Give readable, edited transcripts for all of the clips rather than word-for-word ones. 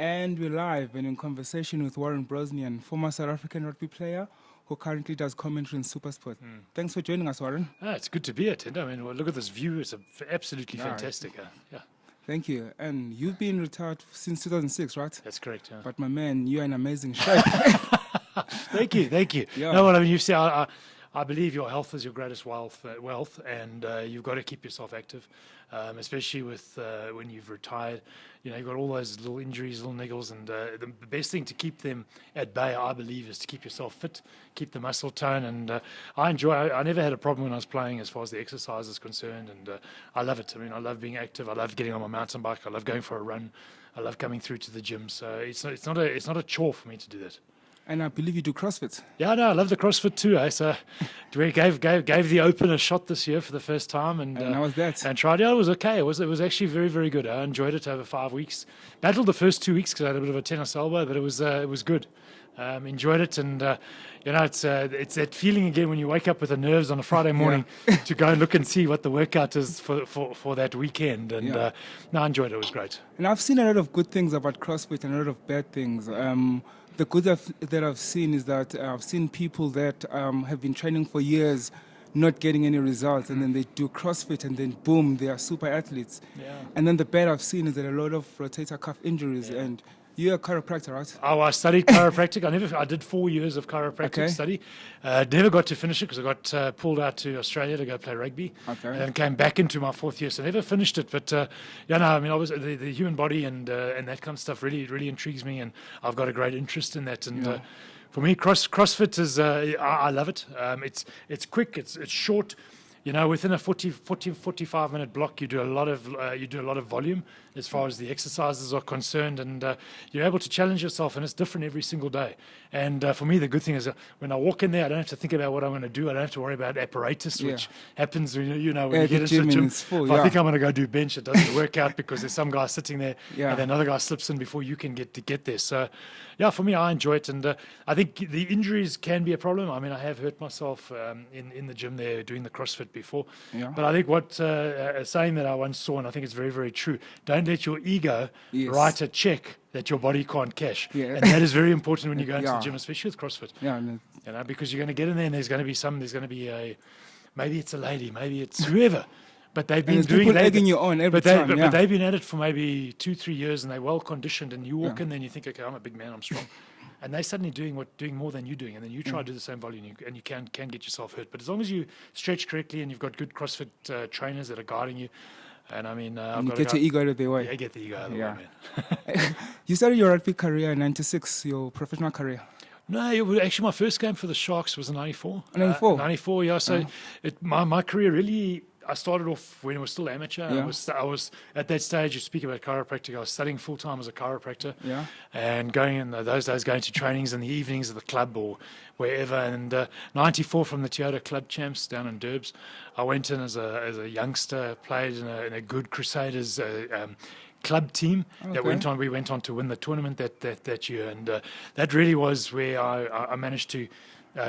And we're live and in conversation with Warren Brosnihan, former South African rugby player who currently does commentary in Supersport. Thanks for joining us, Warren. It's good to be here, Ted. I mean, look at this view. It's absolutely fantastic. Yeah. Thank you. And you've been retired since 2006, right? That's correct, yeah. But my man, you're in amazing shape. Thank you. Yeah. No, well, I mean, you see, I believe your health is your greatest wealth, and you've got to keep yourself active, especially with when you've retired. You know, you've got all those little injuries, little niggles, and the best thing to keep them at bay, I believe, is to keep yourself fit, keep the muscle tone, and I never had a problem when I was playing as far as the exercise is concerned, and I love it. I mean, I love being active. I love getting on my mountain bike. I love going for a run. I love coming through to the gym. So it's not a chore for me to do that. And I believe you do CrossFit. Yeah, no, I love the CrossFit too. So we gave the Open a shot this year for the first time, and how was that? And tried it. It was okay. It was actually very, very good. I enjoyed it over 5 weeks. Battled the first 2 weeks because I had a bit of a tennis elbow, but it was good. Enjoyed it, and it's that feeling again when you wake up with the nerves on a Friday morning to go and look and see what the workout is for that weekend. And no, I enjoyed it. It was great. And I've seen a lot of good things about CrossFit and a lot of bad things. The good that I've seen is that I've seen people that have been training for years not getting any results, and then they do CrossFit, and then boom, they are super athletes. Yeah. And then the bad I've seen is that a lot of rotator cuff injuries, and you're a chiropractor, right? Oh, I studied chiropractic. I did 4 years of chiropractic study. Never got to finish it because I got pulled out to Australia to go play rugby, and came back into my 4th year. So never finished it. But I mean, obviously the human body and that kind of stuff really, really intrigues me, and I've got a great interest in that. And for me, CrossFit is I love it. It's quick. It's short. You know, within a 45 minute block, you do a lot of volume as far as the exercises are concerned, and you're able to challenge yourself, and it's different every single day. And for me, the good thing is when I walk in there, I don't have to think about what I'm going to do. I don't have to worry about apparatus, which happens when you get into the gym. Full, if I think I'm going to go do bench, it doesn't work out because there's some guy sitting there, and then another guy slips in before you can get there. So, for me, I enjoy it, and I think the injuries can be a problem. I mean, I have hurt myself in the gym there doing the CrossFit before. But I think what a saying that I once saw, and I think it's very, very true, don't let your ego write a check that your body can't cash. And that is very important when you go into the gym, especially with CrossFit. Because you're going to get in there and there's going to be maybe it's a lady, maybe it's whoever. But they've been egging you on every time. But they've been at it for maybe 2-3 years, and they're well conditioned, and you walk in there and you think, okay, I'm a big man, I'm strong. And they're suddenly doing more than you're doing, and then you try to do the same volume, and you can get yourself hurt. But as long as you stretch correctly and you've got good CrossFit trainers that are guiding you, and I mean, and you get your ego out of the way. Yeah, get the ego out of the way, man. You started your rugby career in '96, your professional career. No, it was actually my first game for the Sharks was in '94. '94, yeah. So my career really. I started off when it was still amateur. I was at that stage. You speak about chiropractic. I was studying full time as a chiropractor, and going in those days going to trainings in the evenings at the club or wherever. And '94 from the Toyota Club Champs down in Derbs, I went in as a youngster, played in a good Crusaders club team that we went on to win the tournament that year, and that really was where I managed to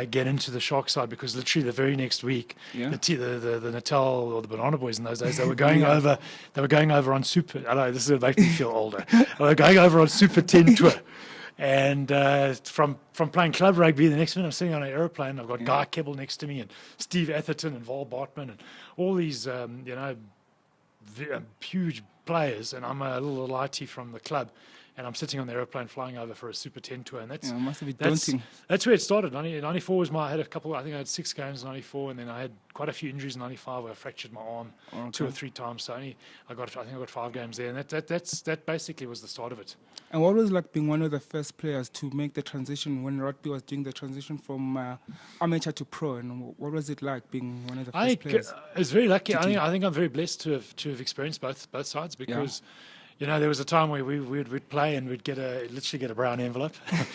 get into the Shark side, because literally the very next week, the Natal or the Banana Boys in those days, they were going over. They were going over on Super. I know this is making me feel older. They were going over on Super 10 tour, and from playing club rugby, the next minute I'm sitting on an aeroplane. I've got Guy Kebble next to me, and Steve Atherton and Val Bartman, and all these huge players, and I'm a little lighty from the club. And I'm sitting on the aeroplane flying over for a Super 10 tour, and it must have been daunting. That's where it started. 94 was I think I had 6 games in 94, and then I had quite a few injuries in 95 where I fractured my arm 2 or 3 times. So I think I got 5 games there, and that basically was the start of it. And what was it like being one of the first players to make the transition when rugby was doing the transition from amateur to pro? And what was it like being one of the first players? I was very lucky. I think I'm very blessed to have experienced both sides, because. You know, there was a time where we'd play and we'd literally get a brown envelope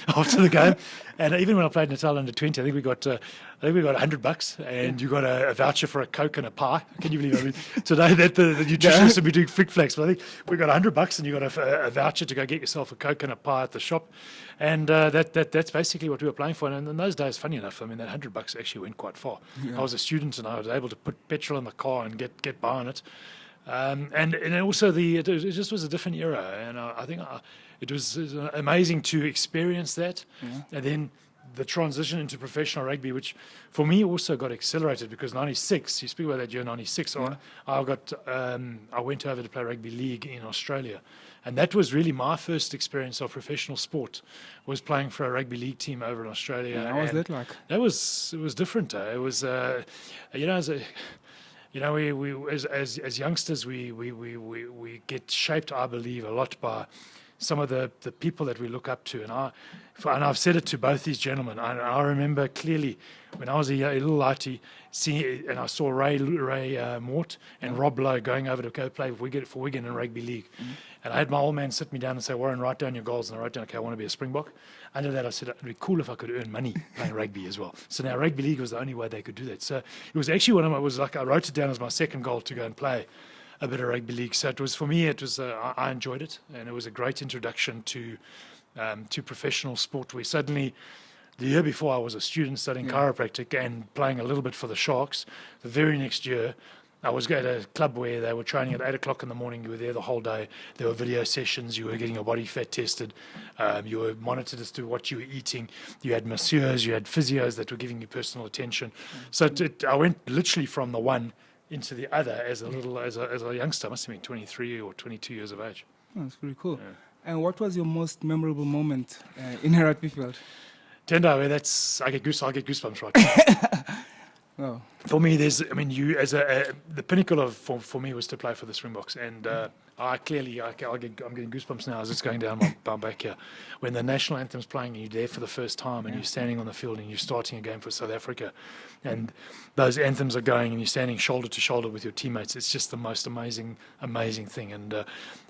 after the game, and even when I played Natal under 20, I think we got $100, and you got a voucher for a Coke and a pie. Can you believe it? I mean, today that the nutritionists would be doing flick flex, but I think we got $100 and you got a voucher to go get yourself a Coke and a pie at the shop, and that's basically what we were playing for. And in those days, funny enough, I mean, that $100 actually went quite far. I was a student and I was able to put petrol in the car and get by on it. And also it just was a different era, and I think it was amazing to experience that, and then the transition into professional rugby, which for me also got accelerated because 96. You speak about that year 96. Yeah. I went over to play rugby league in Australia, and that was really my first experience of professional sport. Was playing for a rugby league team over in Australia. Yeah, what was that like? It was different. It was as youngsters, we get shaped, I believe, a lot by some of the people that we look up to. And I've said it to both these gentlemen. I remember clearly when I was a little lighty, and I saw Ray Mort and Rob Lowe going over to go play for Wigan in rugby league. Mm-hmm. And I had my old man sit me down and say, Warren, write down your goals. And I wrote down, okay, I want to be a Springbok. Under that, I said, it'd be cool if I could earn money playing rugby as well. So now rugby league was the only way they could do that. So it was actually I wrote it down as my second goal to go and play a bit of rugby league. So it was, for me, I enjoyed it. And it was a great introduction to professional sport. Where suddenly, the year before I was a student studying chiropractic and playing a little bit for the Sharks. The very next year, I was at a club where they were training at 8 o'clock in the morning. You were there the whole day. There were video sessions. You were getting your body fat tested. You were monitored as to what you were eating. You had masseurs. You had physios that were giving you personal attention. So I went literally from the one into the other as a youngster. I must have been 23 or 22 years of age. Oh, that's pretty cool. Yeah. And what was your most memorable moment in a rugby field? Tendo, I get goosebumps right now. Oh. For me, the pinnacle for me was to play for the Springboks, and I'm getting goosebumps now as it's going down my back here. When the national anthem's playing and you're there for the first time and you're standing on the field and you're starting a game for South Africa, and those anthems are going and you're standing shoulder to shoulder with your teammates, it's just the most amazing thing. And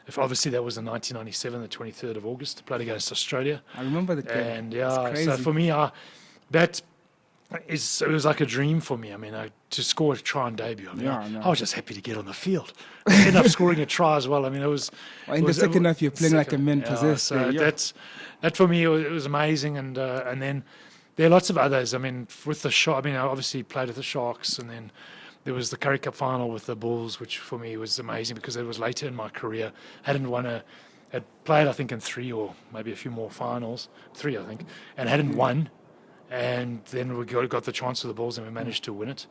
if obviously that was in 1997, the 23rd of August, played against Australia. I remember the game. And so for me, it was like a dream for me. I mean, to score a try on debut. I was just happy to get on the field. I ended up scoring a try as well. I mean, it was. In the second half, you're playing like a man possessed. So that for me, it was amazing. And then there are lots of others. I mean, with the Sharks. I mean, I obviously played with the Sharks, and then there was the Currie Cup final with the Bulls, which for me was amazing because it was later in my career. Had played, I think, in 3 or maybe a few more finals, 3, I think, and hadn't won. And then we got the chance for the Bulls and we managed to win it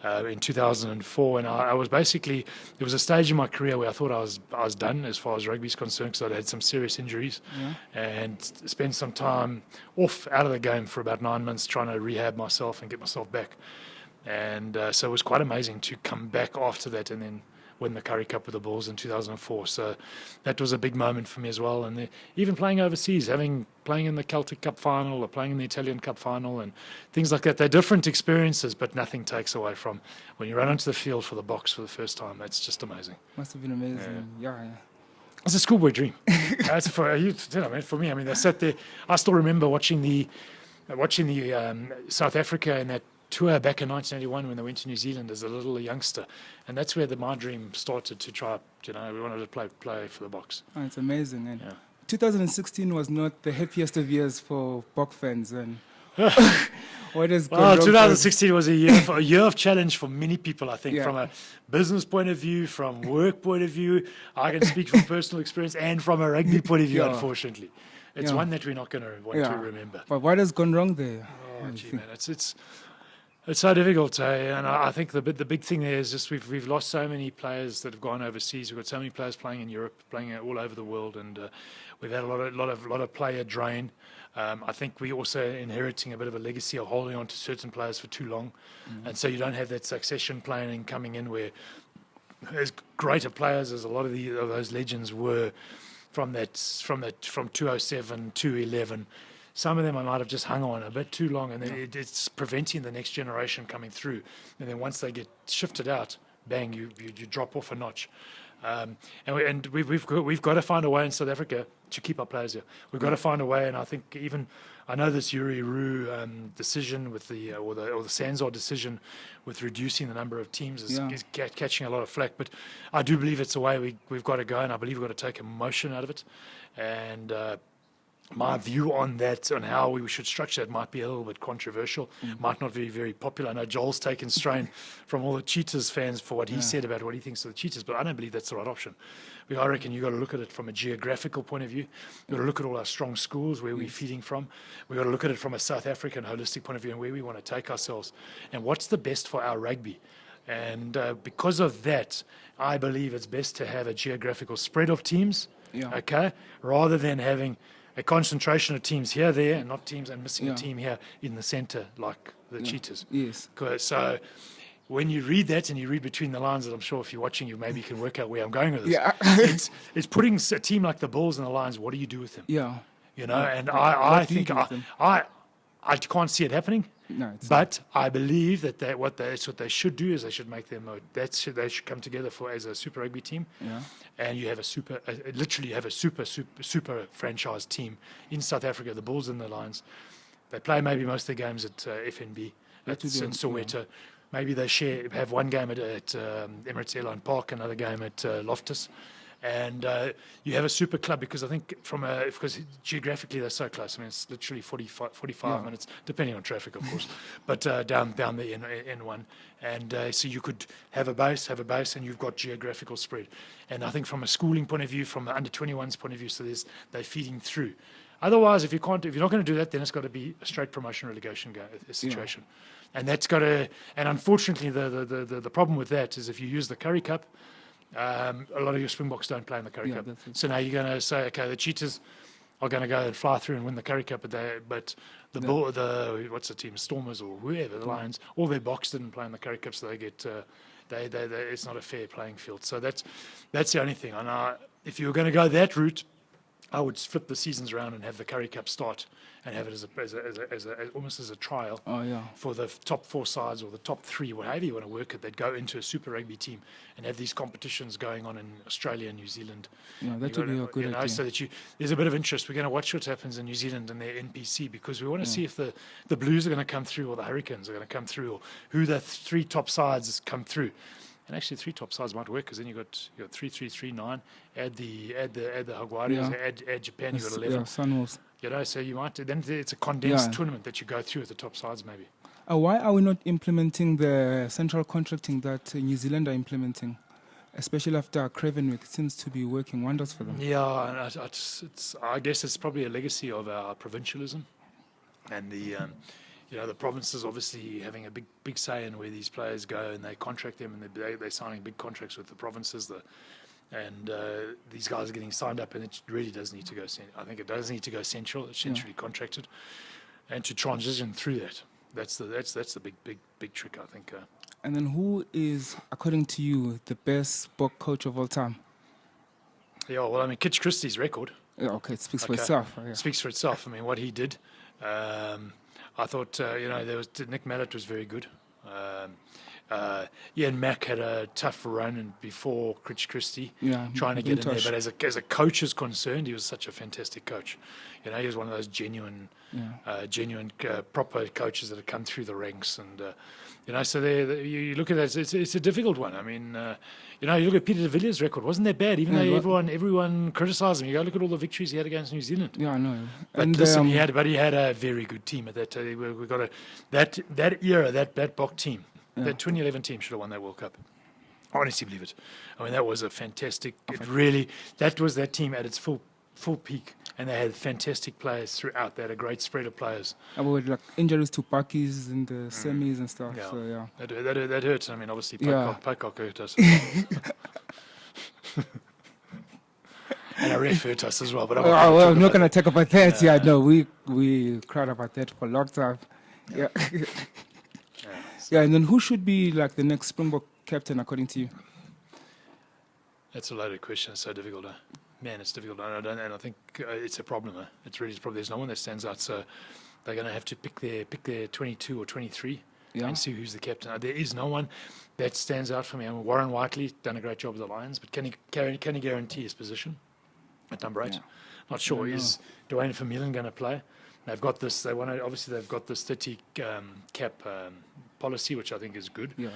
in 2004. And I was basically, there was a stage in my career where I thought I was done as far as rugby is concerned because I'd had some serious injuries and spent some time out of the game for about 9 months trying to rehab myself and get myself back. And so it was quite amazing to come back after that and then win the Currie Cup with the Bulls in 2004. So that was a big moment for me as well. And even playing overseas, playing in the Celtic Cup final or playing in the Italian Cup final and things like that. They're different experiences, but nothing takes away from when you run onto the field for the Boks for the first time. That's just amazing. Must have been amazing. Yeah. It's a schoolboy dream. For me, I mean, they sat there. I still remember watching the South Africa in that tour back in 1981 when they went to New Zealand as a little youngster, and that's where my dream started to try. We wanted to play for the Boks. Oh, it's amazing. And 2016 was not the happiest of years for Bok fans. And what is 2016 was a year of challenge for many people. I think from a business point of view, from work point of view, I can speak from personal experience, and from a rugby point of view. Unfortunately, it's one that we're not going to want to remember. But what has gone wrong there? Oh, gee, man, it's so difficult, and I think the big thing there is just we've lost so many players that have gone overseas. We've got so many players playing in Europe, playing all over the world, and we've had a lot of player drain. I think we're also inheriting a bit of a legacy of holding on to certain players for too long, and so you don't have that succession planning coming in where as great of players as a lot of those legends were from 207 to 11. Some of them I might have just hung on a bit too long, and it's preventing the next generation coming through. And then once they get shifted out, bang, you drop off a notch. And we've got to find a way in South Africa to keep our players here. We've got to find a way, and I think I know this Yuri Roo decision with the Sanzar decision with reducing the number of teams is catching a lot of flack, but I do believe it's a way we've got to go, and I believe we've got to take emotion out of it, and my view on that, on how we should structure it, might be a little bit controversial, might not be very popular. I know Joel's taken strain from all the Cheetahs fans for what he said about what he thinks of the Cheetahs, but I don't believe that's the right option. I reckon you've got to look at it from a geographical point of view. You've got to look at all our strong schools, where we're feeding from. We've got to look at it from a South African holistic point of view and where we want to take ourselves and what's the best for our rugby. And because of that, I believe it's best to have a geographical spread of teams, okay, rather than having a concentration of teams here, there, and not teams and missing a team here in the center like the Cheetahs. Yes. So when you read that and you read between the lines, and I'm sure if you're watching, you maybe can work out where I'm going with this. It's putting a team like the Bulls and the Lions. What do you do with them? Yeah. You know, and I think I can't see it happening. No, but I believe that that's what they should do is they should make them they should come together as a Super Rugby team, and you have literally have a super franchise team in South Africa. The Bulls and the Lions, they play maybe most of their games at FNB in Soweto. Maybe they have one game at Emirates Airline Park, another game at Loftus. And you have a super club because I think because geographically they're so close. I mean, it's literally 45 minutes, depending on traffic, of course, but down the N1. And so you could have a base, and you've got geographical spread. And I think from a schooling point of view, from the under-21s point of view, so they're feeding through. Otherwise, if you're not going to do that, then it's got to be a straight promotion relegation situation. And that's got to. And unfortunately, the problem with that is if you use the Currie Cup. A lot of your Springboks don't play in the Currie Cup. So now you're going to say, okay, the Cheetahs are going to go and fly through and win the Currie Cup, but what's the team, Stormers or whoever, the Lions, all their Boks didn't play in the Currie Cup, so they get it's not a fair playing field. So that's the only thing. And if you were going to go that route, I would flip the seasons around and have the Currie Cup start and have it as almost as a trial for the top 4 sides or the top 3, whatever you want to work it, that go into a Super Rugby team and have these competitions going on in Australia and New Zealand. Yeah, that would be a good idea. So that there's a bit of interest. We're going to watch what happens in New Zealand and their NPC because we want to see if the Blues are going to come through or the Hurricanes are going to come through or who the 3 top sides come through. And actually, 3 top sides might work because then you got 3, 3, 3, 9. Add the Jaguares, add Japan. You got 11. Sunwolves. You know, so you might then it's a condensed tournament that you go through with the top sides maybe. Why are we not implementing the central contracting that New Zealand are implementing, especially after Craven Week? It seems to be working wonders for them. Yeah, I guess it's probably a legacy of our provincialism, and the provinces obviously having a big say in where these players go, and they contract them, and they're signing big contracts with the provinces. And these guys are getting signed up, and it really does need to go. I think it does need to go central, essentially contracted, and to transition through that. That's the big trick, I think. And then, who is, according to you, the best sport coach of all time? Yeah, well, I mean, Kitch Christie's record. Yeah, okay, it speaks for itself. It speaks for itself. I mean, what he did. I thought, Nick Mallett was very good. Ian Mack had a tough run before Kitch Christie, trying to get in there. But as a coach is concerned, he was such a fantastic coach. You know, he was one of those genuine, proper coaches that have come through the ranks. And so you look at that, it's a difficult one. I mean, you look at Peter de Villiers' record, wasn't that bad? Even though everyone criticised him, you go look at all the victories he had against New Zealand. Yeah, I know. But he had a very good team at that time. We got that era, that Bok team. That 2011 team should have won that World Cup. I honestly believe it. I mean, that was a fantastic. That was that team at its full peak, and they had fantastic players throughout. They had a great spread of players. With like injuries to Pakis in the semis and stuff. Yeah. So that hurts. I mean, obviously, Pocock hurt us. And a ref hurt us as well. But I'm not going to talk about that. No, we cried about that for a long time. Yeah. And then who should be like the next Springbok captain, according to you? That's a loaded question. It's so difficult. Man, it's difficult. And I think it's a problem. It's really a problem. There's no one that stands out. So they're going to have to pick their 22 or 23 and see who's the captain. There is no one that stands out for me. I mean, Warren Whiteley done a great job with the Lions, but can he guarantee his position at number 8? Not sure. Is Dwayne Vermeulen going to play? They've got this. They've got this 30 cap policy, which I think is good. Yeah.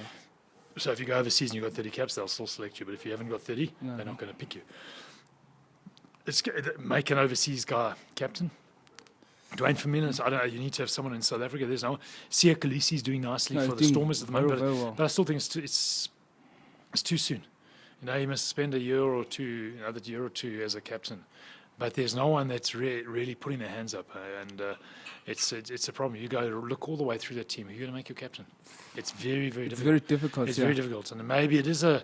So if you go overseas and you've got 30 caps, they'll still select you. But if you haven't got 30, they're not going to pick you. make an overseas guy captain. Dwayne Vermeulen, I don't know, you need to have someone in South Africa. There's no Sia Khaleesi is doing nicely for the Stormers at the moment, but I still think it's too soon. You must spend another year or two as a captain. But there's no one that's really putting their hands up, and it's a problem. You go look all the way through that team. Who are you going to make your captain? It's very, very difficult. It's very difficult. It's very difficult, and maybe it is a.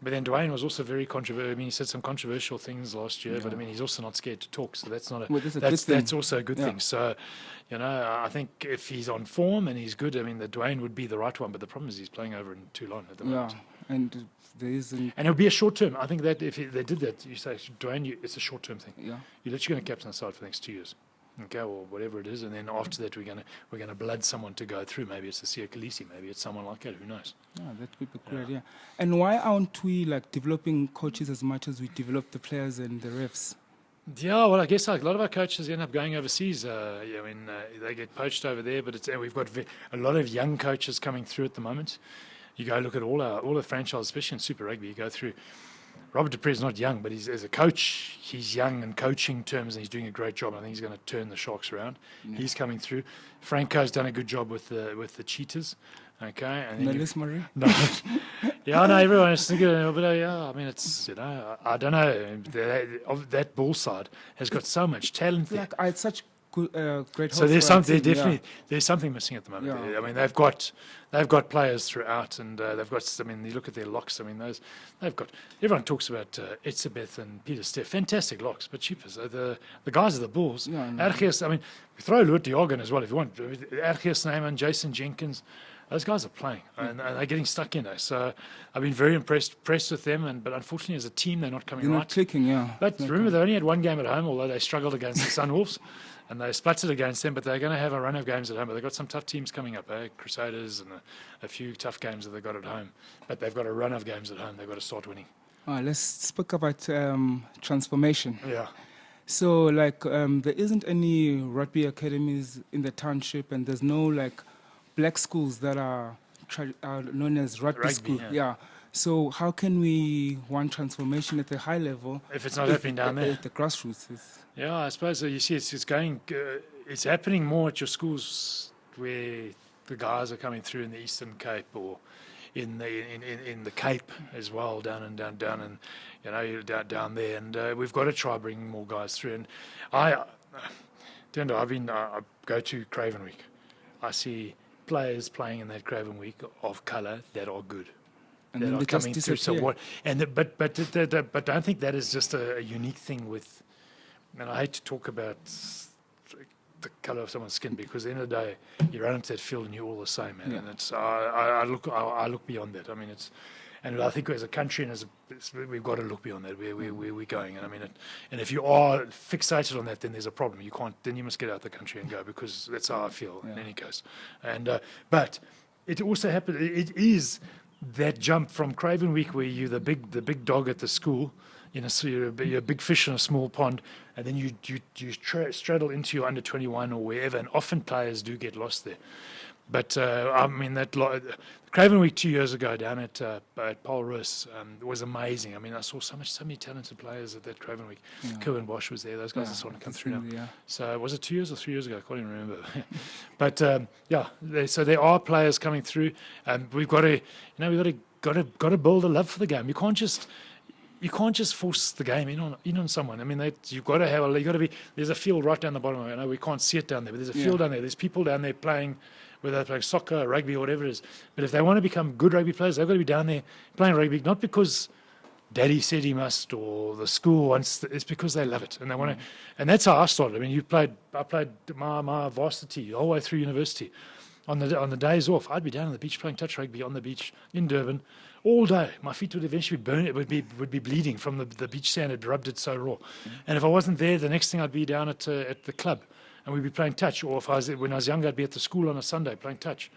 But then Dwayne was also very controversial. I mean, he said some controversial things last year, but I mean, he's also not scared to talk. So that's not that's also a good thing. So, I think if he's on form and he's good, I mean, the Dwayne would be the right one. But the problem is he's playing over in Toulon at the moment. Yeah, and there isn't. And it'll be a short term. I think that if they did that, you say Dwayne, it's a short term thing. Yeah, you're literally going to captain the side for the next 2 years. Okay, or whatever it is, and then after that we're gonna blood someone to go through. Maybe it's a Sia Khaleesi, maybe it's someone like that. Who knows? Yeah, that could be great. Yeah. And why aren't we developing coaches as much as we develop the players and the refs? Yeah, well, I guess a lot of our coaches end up going overseas. They get poached over there, but we've got a lot of young coaches coming through at the moment. You go look at all the franchises, especially in Super Rugby. You go through. Robert Dupree is not young, but as a coach, he's young in coaching terms, and he's doing a great job. I think he's going to turn the Sharks around. Yeah. He's coming through. Franco's done a good job with the Cheetahs. Okay, and Melis Murray. No, yeah, I know everyone is thinking, but I mean, it's I don't know. That ball side has got so much talent there. I had such great. So there's something missing at the moment. Yeah. I mean, they've got players throughout, and they've got. I mean, you look at their locks. I mean, they've got. Everyone talks about Etzebeth and Peter Steff, fantastic locks, but cheapers. The guys are the Bulls. Ergies, I mean, we throw Louis Diogo in as well if you want. Ergies, Neyman, Jason Jenkins. Those guys are playing, and they're getting stuck in there. So I've been very impressed with them, but unfortunately as a team, they're not coming right. They're not clicking, yeah. But remember, they only had one game at home, although they struggled against the Sunwolves, and they spluttered against them, but they're going to have a run of games at home. But they've got some tough teams coming up, Crusaders and a few tough games that they've got at home. But they've got a run of games at home. They've got to start winning. All right, let's speak about transformation. Yeah. So, there isn't any rugby academies in the township, and there's no, black schools that are known as rugby school. Yeah. So how can we want transformation at the high level if it's not happening down there at the grassroots? Yeah, I suppose you see it's going. It's happening more at your schools where the guys are coming through in the Eastern Cape or in the Cape as well, down there. And we've got to try bringing more guys through. And I go to Craven Week. I see players playing in that Craven Week of colour that are good, and that are coming through. So what? But don't think that is just a unique thing with. And I hate to talk about the colour of someone's skin, because at the end of the day, you run into that field and you're all the same, man. Yeah. And it's I look beyond that. I mean, and I think as a country and we've got to look beyond that. Where we're going, and I mean, and if you are fixated on that, then there's a problem. You can't. Then you must get out the country and go, because that's how I feel in any case. And but it also happened. It is that jump from Craven Week where you're the big dog at the school. You're a big fish in a small pond, and then you straddle into your under 21 or wherever, and often players do get lost there. But I mean, Craven Week 2 years ago down at Paul Roos was amazing. I mean, I saw so many talented players at that Craven Week. Yeah. Kerwin Bosch was there. Those guys are starting to come through now. Yeah. So was it 2 years or 3 years ago? I can't even remember. But so there are players coming through, and we've got to build a love for the game. You can't just force the game in on someone. I mean, you've got to be. There's a field right down the bottom. I know we can't see it down there, but there's a field down there. There's people down there playing, whether they're playing soccer, rugby, or whatever it is. But if they want to become good rugby players, they've got to be down there playing rugby, not because Daddy said he must or the school wants. It's because they love it and they want to. And that's how I started. I mean, I played my varsity all the way through university. On the days off, I'd be down on the beach playing touch rugby on the beach in Durban. All day, my feet would eventually burn. It would be bleeding from the beach sand. Had rubbed it so raw. And if I wasn't there, the next thing I'd be down at the club, and we'd be playing touch. Or when I was younger, I'd be at the school on a Sunday playing touch.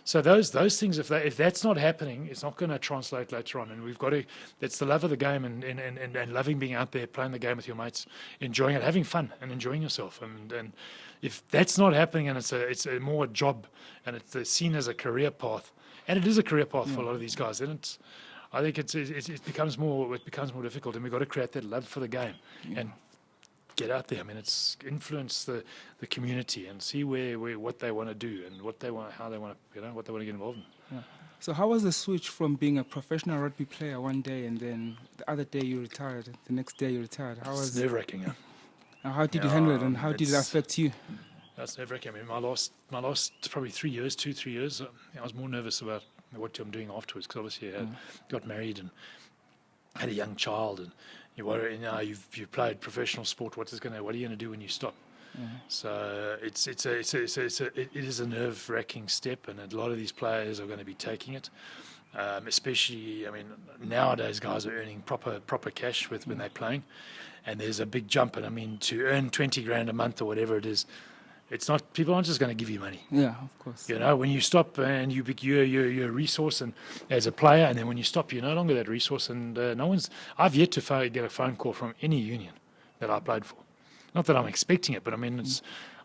So those things, if that's not happening, it's not going to translate later on. And we've got to. That's the love of the game and loving being out there, playing the game with your mates, enjoying it, having fun, and enjoying yourself. And if that's not happening, and it's more a job, and it's seen as a career path. And it is a career path for a lot of these guys. And I think it becomes more difficult, and we've got to create that love for the game and get out there. I mean, it's influence the community and see where what they want to do and how they want to, what they want to get involved in. Yeah. So how was the switch from being a professional rugby player one day and then the other day you retired, the next day you retired? It's nerve-wracking. How did you handle it, and how did it affect you? That's nerve-wracking. I mean, my last probably 3 years, 2-3 years, I was more nervous about what I'm doing afterwards, because obviously I got married and had a young child, and you've played professional sport. What are you going to do when you stop? So it is a nerve-wracking step, and a lot of these players are going to be taking it. Especially, I mean, nowadays guys are earning proper cash when they're playing, and there's a big jump. And I mean, to earn 20 grand a month or whatever it is, it's not, people aren't just going to give you money. Yeah, of course. When you stop and you're a resource and as a player, and then when you stop, you're no longer that resource. And I've yet to get a phone call from any union that I played for. Not that I'm expecting it, but I mean,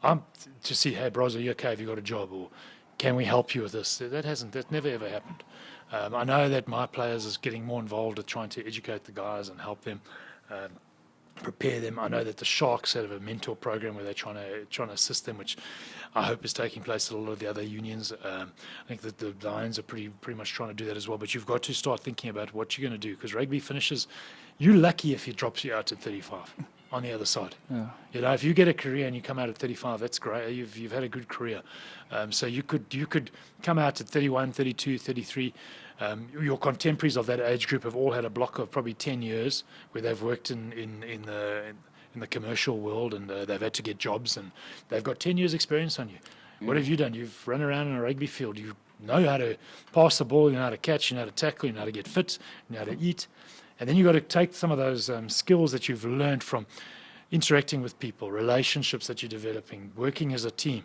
I'm to see, hey, Bros, are you okay? Have you got a job? Or can we help you with this? That never ever happened. I know that my players is getting more involved with trying to educate the guys and help them, prepare them. I know that the Sharks have a mentor program where they're trying to assist them, which I hope is taking place at a lot of the other unions. I think that the Lions are pretty much trying to do that as well. But you've got to start thinking about what you're going to do, because rugby finishes. You're lucky if it drops you out at 35 on the other side. Yeah. If you get a career and you come out at 35, that's great. You've had a good career. So you could come out at 31, 32, 33. Your contemporaries of that age group have all had a block of probably 10 years where they've worked in the commercial world, and they've had to get jobs, and they've got 10 years experience on you. What have you done? You've run around in a rugby field. You know how to pass the ball, you know how to catch, you know how to tackle, you know how to get fit, you know how to eat. And then you've got to take some of those skills that you've learned from interacting with people, relationships that you're developing, working as a team,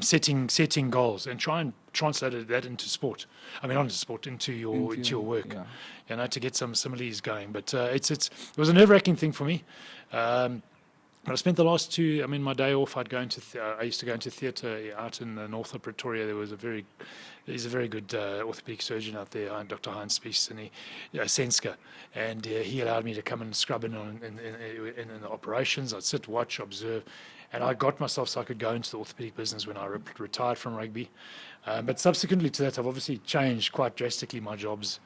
setting goals, and try and translate that into sport. I mean, not into sport, into your work. To get some similes going. But it was a nerve-wracking thing for me. But I spent the last my day off, I used to go into theatre out in the north of Pretoria. He's a very good orthopedic surgeon out there, Dr. Heinz Spies, and Senska. And he allowed me to come and scrub in the operations. I'd sit, watch, observe. And I got myself so I could go into the orthopedic business when I retired from rugby. But subsequently to that, I've obviously changed quite drastically my jobs.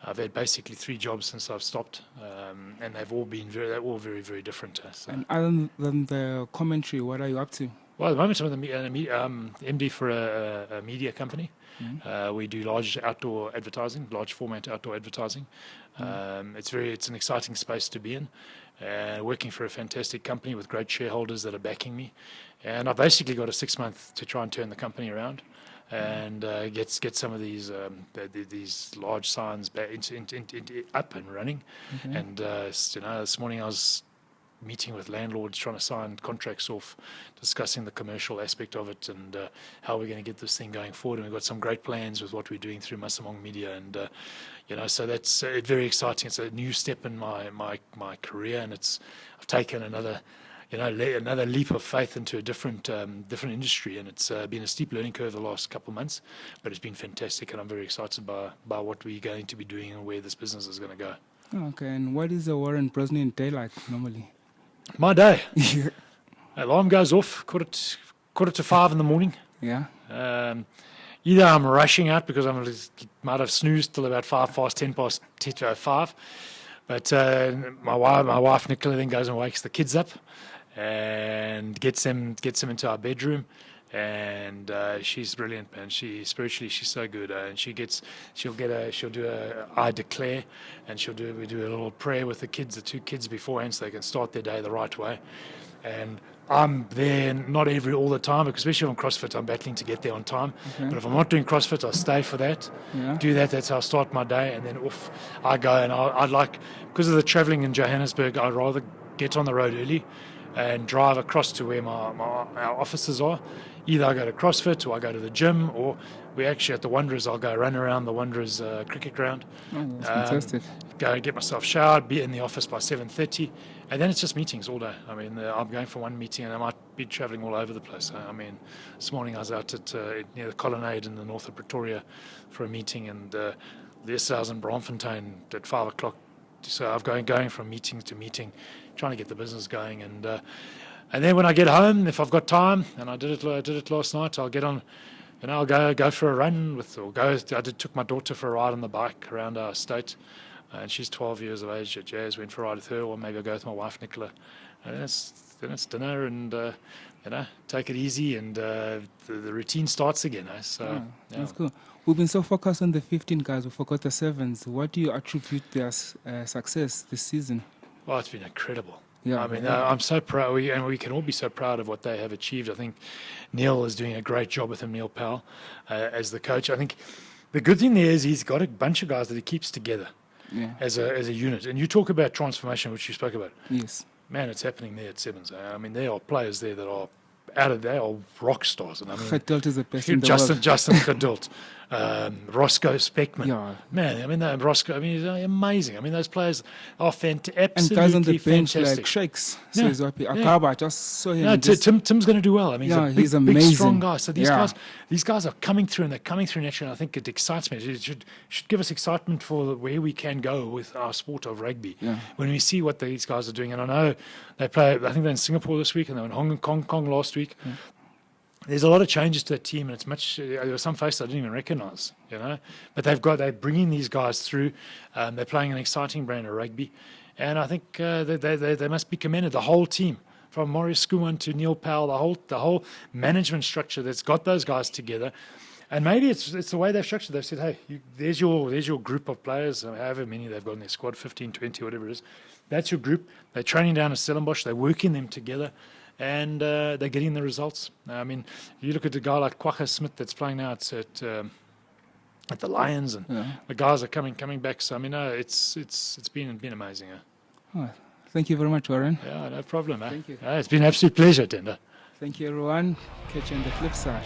I've had basically 3 jobs since I've stopped, and they've all been very, very different. And other than the commentary, what are you up to? Well, at the moment, I'm the MD for a media company. We do large outdoor advertising, large format outdoor advertising. It's an exciting space to be in. Working for a fantastic company with great shareholders that are backing me, and I've basically got a 6 month to try and turn the company around and get some of these large signs back up and running. And this morning I was meeting with landlords, trying to sign contracts off, discussing the commercial aspect of it and how we're going to get this thing going forward. And we've got some great plans with what we're doing through Masamong Media, and so that's very exciting. It's a new step in my career, and I've taken another leap of faith into a different industry, and it's been a steep learning curve the last couple of months, but it's been fantastic, and I'm very excited by what we're going to be doing and where this business is going to go. Okay, and what is a Warren Brosnihan day like normally? My day. Alarm goes off quarter to 5 in the morning. Yeah. Either I'm rushing out because I might have snoozed till about 5:10 but my wife Nicola then goes and wakes the kids up and gets them into our bedroom. And she's brilliant, man. She's so good, and she'll do a I declare, and we do a little prayer with the 2 kids beforehand, so they can start their day the right way. And I'm there not all the time, because especially on CrossFit, I'm battling to get there on time. Okay. But if I'm not doing CrossFit, I'll stay for that. Yeah. Do that. That's how I start my day, and then off I go. And I like, because of the traveling in Johannesburg, I'd rather get on the road early and drive across to where our offices are. Either I go to CrossFit or I go to the gym, or we actually at the Wanderers, I'll go run around the Wanderers cricket ground. Oh, that's fantastic. Go and get myself showered, be in the office by 7:30, and then it's just meetings all day. I mean, I'm going for one meeting and I might be travelling all over the place. I mean, this morning I was out at near the Colonnade in the north of Pretoria for a meeting, and yesterday I was in Braamfontein at 5 o'clock. So I'm going from meeting to meeting, trying to get the business going. And then when I get home, if I've got time, and I did it last night, I'll get on, I'll go for a run took my daughter for a ride on the bike around our estate. And she's 12 years of age at Jazz, went for a ride with her, or maybe I'll go with my wife, Nicola. And then it's dinner and, take it easy, and the routine starts again. So that's cool. We've been so focused on the 15 guys, we forgot the 7s. What do you attribute their success this season? Well, it's been incredible. Yeah, I mean, I'm so proud, we can all be so proud of what they have achieved. I think Neil is doing a great job with him, Neil Powell, as the coach. I think the good thing there is he's got a bunch of guys that he keeps together as a unit. And you talk about transformation, which you spoke about. Yes. Man, it's happening there at Sevens. I mean, there are players there that are they are rock stars. And I mean, Geduld is the best in the world. Justin Geduld, Roscoe Speckman. Yeah. Man, I mean, Roscoe, I mean, he's amazing. I mean, those players are absolutely and guys on the bench fantastic. like Shakes. So Akaba, just saw him. No, Tim's going to do well. I mean, he's a big, strong guy. So these guys are coming through, and they're coming through naturally. And I think it excites me. It should give us excitement for where we can go with our sport of rugby when we see what these guys are doing. And I know they play. I think they're in Singapore this week, and they were in Hong Kong last week. Yeah. There's a lot of changes to that team, and it's much. There were some faces I didn't even recognise, But they're bringing these guys through. They're playing an exciting brand of rugby, and I think they must be commended. The whole team, from Maurice Skuman to Neil Powell, the whole management structure that's got those guys together. And maybe it's the way they've structured. They've said, hey, there's your group of players, however many they've got in their squad, 15, 20, whatever it is. That's your group. They're training down at Stellenbosch. They're working them together. And they're getting the results. I mean, you look at a guy like Kwagga Smith that's playing now at the Lions, and the guys are coming back. So I mean, it's been amazing. Oh, thank you very much, Warren. Yeah, no problem. Thank you. It's been an absolute pleasure, Tender. Thank you, everyone. Catch you on the flip side.